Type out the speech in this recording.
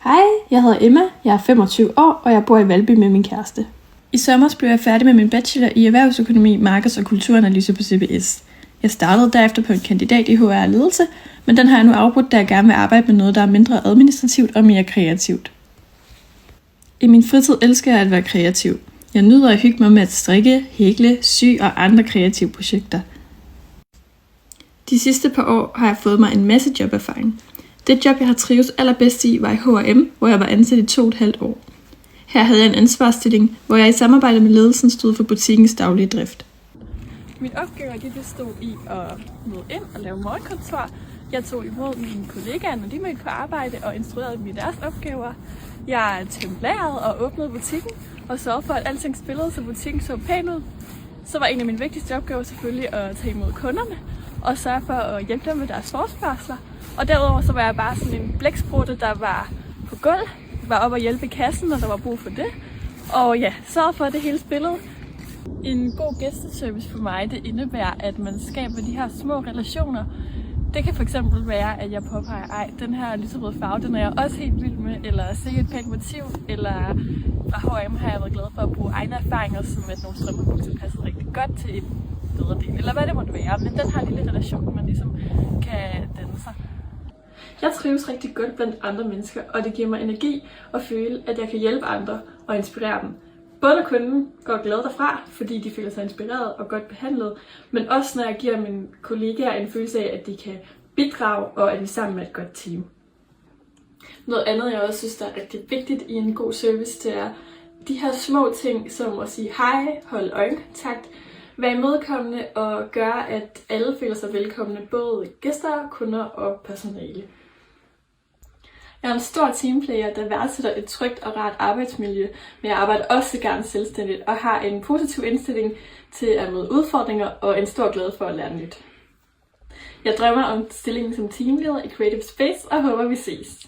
Hej, jeg hedder Emma, jeg er 25 år, og jeg bor i Valby med min kæreste. I sommer blev jeg færdig med min bachelor i erhvervsøkonomi, markeds- og kulturanalyse på CBS. Jeg startede derefter på en kandidat i HR og ledelse, men den har jeg nu afbrudt, da jeg gerne vil arbejde med noget, der er mindre administrativt og mere kreativt. I min fritid elsker jeg at være kreativ. Jeg nyder at hygge mig med at strikke, hækle, sy og andre kreative projekter. De sidste par år har jeg fået mig en masse joberfaring. Det job, jeg har trives allerbedst i, var i H&M, hvor jeg var ansat i 2,5 år. Her havde jeg en ansvarsstilling, hvor jeg i samarbejde med ledelsen stod for butikkens daglige drift. Mine opgaver bestod i at møde ind og lave morgenkontor. Jeg tog imod mine kollegaer, når de mødte på arbejde, og instruerede dem i deres opgaver. Jeg tømte lageret og åbnede butikken og sørgede for, at alting spillede, så butikken så pæn ud. Så var en af mine vigtigste opgaver selvfølgelig at tage imod kunderne og sørge for at hjælpe dem med deres forespørgsler. Og derudover så var jeg bare sådan en blæksprutte, der var på gulv, var oppe og hjælpe i kassen, når der var brug for det. Og ja, sørge for, at det hele spillede. En god gæsteservice for mig, det indebærer, at man skaber de her små relationer. Det kan fx være, at jeg påpeger, den her lyserøde farve, den er jeg også helt vild med, eller se et pænt motiv, eller fra H&M har jeg været glad for at bruge egne erfaringer, som at nogle strømpebukser passer rigtig godt til en bedre del, eller hvad det måtte være. Men den her lille relation, man ligesom kan danne sig. Jeg trives rigtig godt blandt andre mennesker, og det giver mig energi at føle, at jeg kan hjælpe andre og inspirere dem. Både når kunden går glad derfra, fordi de føler sig inspireret og godt behandlet, men også når jeg giver mine kollegaer en følelse af, at de kan bidrage, og at vi sammen er et godt team. Noget andet, jeg også synes, der er rigtig vigtigt i en god service, det er de her små ting, som at sige hej, holde øjenkontakt, være imødekommende og gøre, at alle føler sig velkomne, både gæster, kunder og personale. Jeg er en stor teamplayer, der værdsætter et trygt og rart arbejdsmiljø, men jeg arbejder også gerne selvstændigt og har en positiv indstilling til at møde udfordringer og en stor glæde for at lære nyt. Jeg drømmer om stillingen som teamleder i Creative Space og håber, vi ses.